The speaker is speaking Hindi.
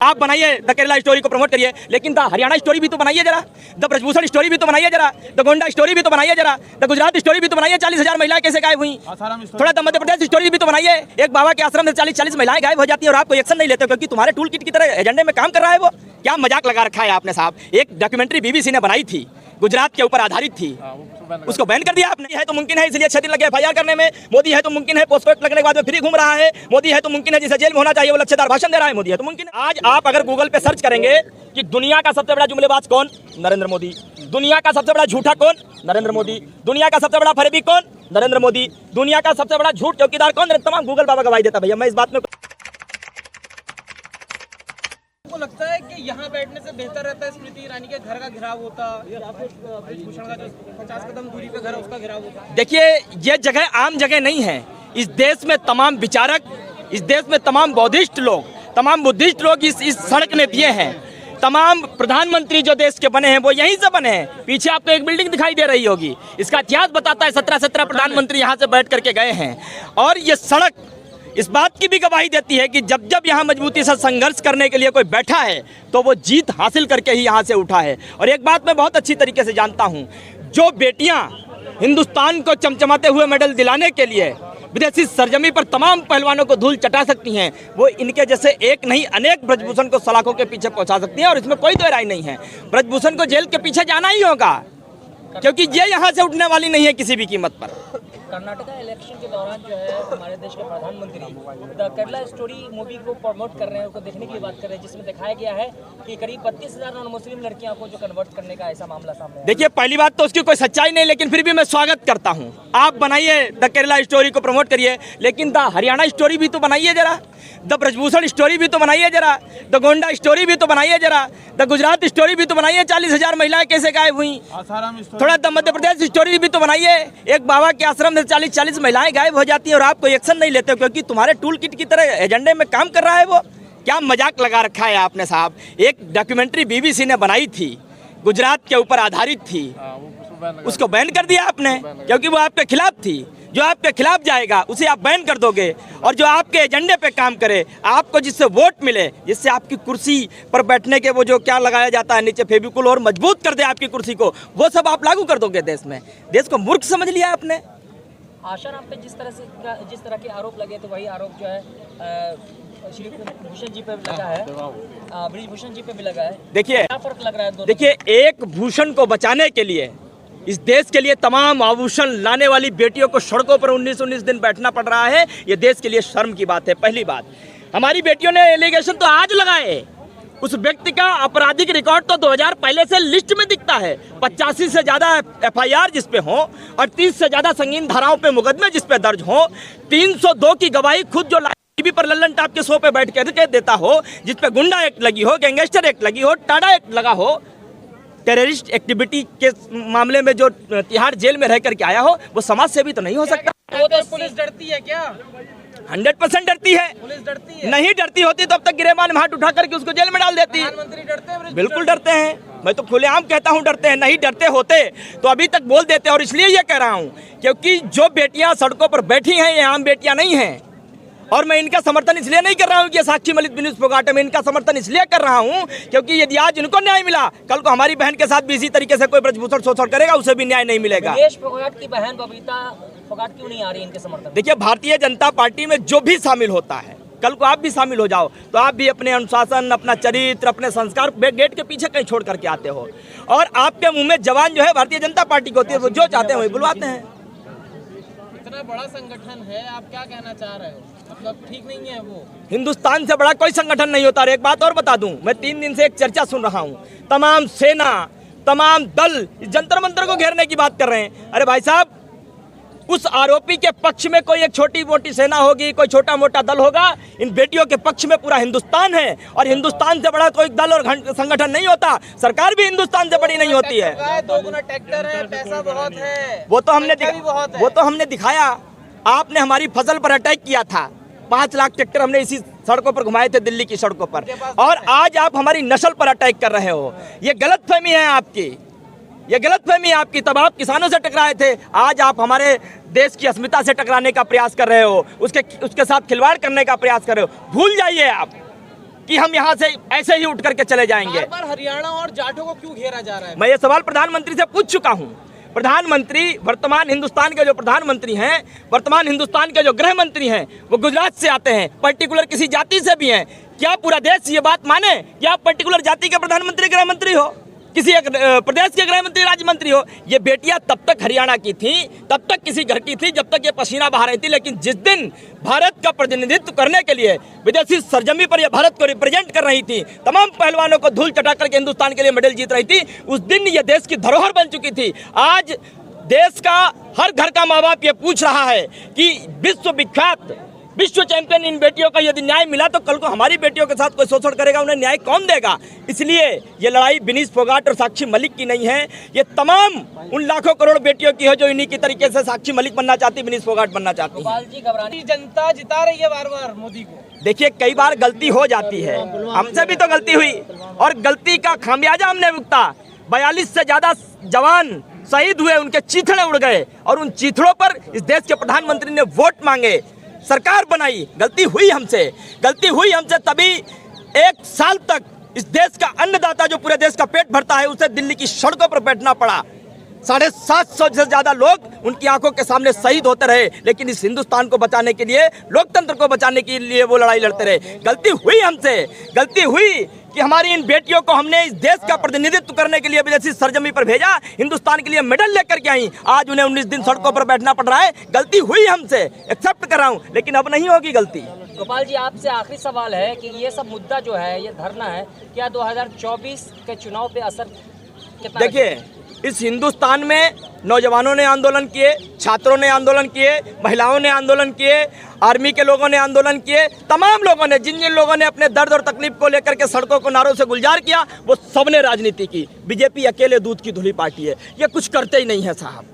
आप बनाइए द केरला स्टोरी को प्रमोट करिए, लेकिन द हरियाणा स्टोरी भी तो बनाइए जरा, द ब्रजभूषण स्टोरी भी तो बनाइए जरा, द गोंडा स्टोरी भी तो बनाइए जरा, द गुजरात स्टोरी भी तो बनाइए। 40,000 महिलाएं कैसे गायब हुई, थोड़ा द मध्य प्रदेश स्टोरी भी तो बनाइए। एक बाबा के आश्रम में 40 महिलाएं गायब हो जाती है और आपको एक्शन नहीं लेते क्योंकि तुम्हारे टूल किट की तरह एजेंडे में काम कर रहा है वो। क्या मजाक लगा रखा है आपने साहब। एक डॉक्यूमेंट्री बीबीसी ने बनाई थी, गुजरात के ऊपर आधारित थी, उसको बैन कर दिया आपने। है तो मुमकिन है इसलिए 6 दिन लगे एफआईआर करने में। मोदी है तो मुमकिन है पोस्टपेक्ट लगने के बाद में फ्री घूम रहा है। मोदी है तो मुमकिन है जिसे जेल में होना चाहिए वो लच्छेदार भाषण दे रहा है। मोदी है तो मुमकिन है। आज आप अगर गूगल पे सर्च करेंगे कि दुनिया का सबसे बड़ा जुमलेबाज कौन, नरेंद्र मोदी। दुनिया का सबसे बड़ा झूठा कौन, नरेंद्र मोदी। दुनिया का सबसे बड़ा फरेबी कौन, नरेंद्र मोदी। दुनिया का सबसे बड़ा झूठ चौकीदार कौन, तमाम गूगल बाबा गवाही देता। भैया मैं इस बात में लगता है कि यहाँ बैठने से बेहतर रहता है स्मृति ईरानी के घर का घेराव होता या फिर ब्रिजभूषण का जो 50 कदम दूरी पे घर है उसका घेराव होता। देखिए ये जगह आम जगह नहीं है। इस देश में तमाम विचारक, इस देश में तमाम बौद्धिस्ट लोग, तमाम बुद्धिस्ट लोग इस सड़क ने दिए हैं। तमाम प्रधानमंत्री जो देश के बने हैं वो यहीं से बने हैं। पीछे आपको एक बिल्डिंग दिखाई दे रही होगी, इसका इतिहास बताता है 17 प्रधानमंत्री यहाँ से बैठ करके गए हैं। और ये सड़क इस बात की भी गवाही देती है कि जब जब यहाँ मजबूती से संघर्ष करने के लिए कोई बैठा है तो वो जीत हासिल करके ही यहाँ से उठा है। और एक बात मैं बहुत अच्छी तरीके से जानता हूँ, जो बेटियाँ हिंदुस्तान को चमचमाते हुए मेडल दिलाने के लिए विदेशी सरजमी पर तमाम पहलवानों को धूल चटा सकती हैं, वो इनके जैसे एक नहीं अनेक ब्रजभूषण को सलाखों के पीछे पहुँचा सकती हैं। और इसमें कोई दो राय नहीं है, ब्रजभूषण को जेल के पीछे जाना ही होगा क्योंकि ये यहाँ से उठने वाली नहीं है किसी भी कीमत पर। कर्नाटका इलेक्शन के दौरान जो है हमारे देश के प्रधानमंत्री द केरला स्टोरी मूवी को प्रमोट कर रहे हैं, उसको देखने की बात कर रहे हैं, जिसमें दिखाया गया है कि करीब 32,000 नॉन मुस्लिम लड़कियों को जो कन्वर्ट करने का ऐसा मामला सामने। देखिए पहली बात तो उसकी कोई सच्चाई नहीं, लेकिन फिर भी मैं स्वागत करता हूँ। आप बनाइए द केरला स्टोरी को प्रमोट करिए, लेकिन द हरियाणा स्टोरी भी तो बनाइए जरा, द ब्रजभूषण स्टोरी भी तो बनाइए जरा, द गोंडा स्टोरी भी तो बनाइए जरा, द गुजरात स्टोरी भी तो बनाइए। 40,000 महिलाएं कैसे गायब हुई, थोड़ा द मध्य प्रदेश स्टोरी भी तो बनाइए। एक बाबा के आश्रम में 40 महिलाएं गायब हो जाती हैं और आपको एक्शन नहीं लेते क्योंकि तुम्हारे टूल किट की तरह एजेंडे में काम कर रहा है वो। क्या मजाक लगा रखा है आपने साहब। एक डॉक्यूमेंट्री बीबीसी ने बनाई थी, गुजरात के ऊपर आधारित थी, उसको बैन कर दिया आपने क्योंकि वो आपके खिलाफ थी। जो आपके खिलाफ जाएगा उसे आप बैन कर दोगे और जो आपके एजेंडे पे काम करे, आपको जिससे वोट मिले, जिससे आपकी कुर्सी पर बैठने के वो जो क्या लगाया जाता है नीचे फेविकोल और मजबूत कर दे आपकी कुर्सी को, वो सब आप लागू कर दोगे देश में। देश को मूर्ख समझ लिया आपने। आशा नाम पे जिस तरह के आरोप लगे तो वही आरोप जो है श्री भूषण जी पे लगा है, ब्रिजभूषण जी पे भी लगा है। देखिए क्या फर्क लग रहा है दोनों? देखिए एक भूषण को बचाने के लिए इस देश के लिए तमाम आभूषण लाने वाली बेटियों को सड़कों पर 19-19 दिन बैठना पड़ रहा है। ये देश के लिए शर्म की बात है। पहली बात, हमारी बेटियों ने एलिगेशन तो आज लगाए, उस व्यक्ति का आपराधिक रिकॉर्ड तो 2000 पहले से लिस्ट में दिखता है। 85 से ज्यादा एफआईआर जिस पे हो और 30 से ज्यादा संगीन धाराओं पे मुकदमे जिस पे दर्ज हो, 302 की गवाही खुद जो टीवी पर लल्लन टाप के शो पे बैठ के देता हो, जिस पे गुंडा एक्ट लगी हो, गैंगस्टर एक्ट लगी हो, टाडा एक्ट लगा हो, टेररिस्ट एक्टिविटी के मामले में जो तिहाड़ जेल में रह करके आया हो, वो समाज सेवी तो नहीं हो सकता। वो तो पुलिस डरती है क्या? 100% डरती है। पुलिस डरती है? नहीं डरती होती तो अब तक गिरेबान में हाथ उठा करके उसको जेल में डाल देती। प्रधानमंत्री डरते हैं? बिल्कुल डरते हैं। मैं तो खुलेआम कहता हूं डरते हैं। नहीं डरते होते तो अभी तक बोल देते। और इसलिए ये कह रहा हूं क्योंकि जो बेटियां सड़कों पर बैठी हैं ये आम बेटियां नहीं हैं। और मैं इनका समर्थन इसलिए नहीं कर रहा हूं कि साक्षी मलिक विनीत फोगाट, मैं इनका समर्थन इसलिए कर रहा हूं क्योंकि यदि आज इनको न्याय मिला, कल को हमारी बहन के साथ भी इसी तरीके से कोई ब्रजभूषण शोषण करेगा, उसे भी न्याय नहीं मिलेगा। फोगाट की बहन बबीता फोगाट क्यों नहीं आ रही इनके समर्थन? देखिए भारतीय जनता पार्टी में जो भी शामिल होता है, कल को आप भी शामिल हो जाओ तो आप भी अपने अनुशासन, अपना चरित्र, अपने संस्कार गेट के पीछे कहीं छोड़ करके आते हो। और आपके मुंह में जवान जो है भारतीय जनता पार्टी को होती है, वो जो चाहते हैं वही बुलवाते हैं। इतना बड़ा संगठन है, आप क्या कहना चाह रहे हो? मतलब ठीक नहीं है वो? हिंदुस्तान से बड़ा कोई संगठन नहीं होता। और एक बात और बता दूं, मैं 3 दिन से एक चर्चा सुन रहा हूं, तमाम सेना, तमाम दल जंतर मंतर को घेरने की बात कर रहे हैं। अरे भाई साहब, उस आरोपी के पक्ष में कोई एक छोटी मोटी सेना होगी, कोई छोटा मोटा दल होगा। इन बेटियों के पक्ष में पूरा हिंदुस्तान है और हिंदुस्तान से बड़ा कोई दल और संगठन नहीं होता। सरकार भी हिंदुस्तान से बड़ी नहीं होती है। 2 गुना ट्रैक्टर है, पैसा बहुत है, वो तो हमने दिखाया। आपने हमारी फसल पर अटैक किया था, 5 लाख ट्रैक्टर हमने इसी सड़कों पर घुमाए थे, दिल्ली की सड़कों पर। और आज आप हमारी नस्ल पर अटैक कर रहे हो। ये गलतफहमी है आपकी, ये गलतफहमी आपकी। तब आप किसानों से टकराए थे, आज आप हमारे देश की अस्मिता से टकराने का प्रयास कर रहे हो, उसके साथ खिलवाड़ करने का प्रयास कर रहे हो। भूल जाइए आप कि हम यहाँ से ऐसे ही उठ करके चले जाएंगे। बार हरियाणा और जाटों को क्यों घेरा जा रहा है? मैं ये सवाल प्रधानमंत्री से पूछ चुका हूँ। प्रधानमंत्री वर्तमान हिंदुस्तान के जो प्रधानमंत्री हैं, वर्तमान हिंदुस्तान के जो गृह मंत्री हैं, वो गुजरात से आते हैं, पर्टिकुलर किसी जाति से भी हैं। क्या पूरा देश ये बात माने कि आप पर्टिकुलर जाति के प्रधानमंत्री गृह मंत्री हो, किसी एक प्रदेश के गृह मंत्री राज्य मंत्री हो? ये बेटियां तब तक हरियाणा की थी, तब तक किसी घर की थी, जब तक ये पसीना बहा रही थी। लेकिन जिस दिन भारत का प्रतिनिधित्व करने के लिए विदेशी सरजमी पर ये भारत को रिप्रेजेंट कर रही थी, तमाम पहलवानों को धूल चटा करके हिंदुस्तान के लिए मेडल जीत रही थी, उस दिन ये देश की धरोहर बन चुकी थी। आज देश का हर घर का माँ बाप ये पूछ रहा है कि विश्व चैंपियन इन बेटियों का यदि न्याय मिला तो कल को हमारी बेटियों के साथ कोई शोषण करेगा, उन्हें न्याय कौन देगा? इसलिए ये लड़ाई विनीश फोगाट और साक्षी मलिक की नहीं है, ये तमाम उन लाखों करोड़ बेटियों की है जो इन्हीं की तरीके से साक्षी मलिक बनना चाहती, विनीश फोगाट बनना चाहती है। गोपाल जी घबराने जनता जिता रही है बार बार मोदी को। देखिए, कई बार गलती हो जाती है, हमसे भी तो गलती हुई और गलती का खामियाजा हमने भुगता। 42 से ज्यादा जवान शहीद हुए, उनके चीथड़े उड़ गए और उन चीथड़ों पर इस देश के प्रधानमंत्री ने वोट मांगे, सरकार बनाई। गलती हुई हमसे तभी 1 साल तक इस देश का अन्नदाता जो पूरे देश का पेट भरता है, उसे दिल्ली की सड़कों पर बैठना पड़ा। 750 से ज्यादा लोग उनकी आंखों के सामने शहीद होते रहे, लेकिन इस हिंदुस्तान को बचाने के लिए, लोकतंत्र को बचाने के लिए वो लड़ाई लड़ते रहे। गलती हुई हमसे, गलती हुई कि हमारी इन बेटियों को हमने इस देश का प्रतिनिधित्व करने के लिए विदेशी सरजमी पर भेजा, हिंदुस्तान के लिए मेडल लेकर के आई। आज उन्हें 19 दिन सड़कों पर बैठना पड़ रहा है। गलती हुई हमसे, एक्सेप्ट कर रहा हूँ, लेकिन अब नहीं होगी गलती। गोपाल जी, आपसे आखिरी सवाल है कि ये सब मुद्दा जो है, ये धरना है, क्या 2024 के चुनाव पे असर कितना? देखिए, इस हिंदुस्तान में नौजवानों ने आंदोलन किए, छात्रों ने आंदोलन किए, महिलाओं ने आंदोलन किए, आर्मी के लोगों ने आंदोलन किए, तमाम लोगों ने, जिन जिन लोगों ने अपने दर्द और तकलीफ को लेकर के सड़कों को नारों से गुलजार किया, वो सबने राजनीति की। बीजेपी अकेले दूध की धुली पार्टी है, ये कुछ करते ही नहीं है साहब।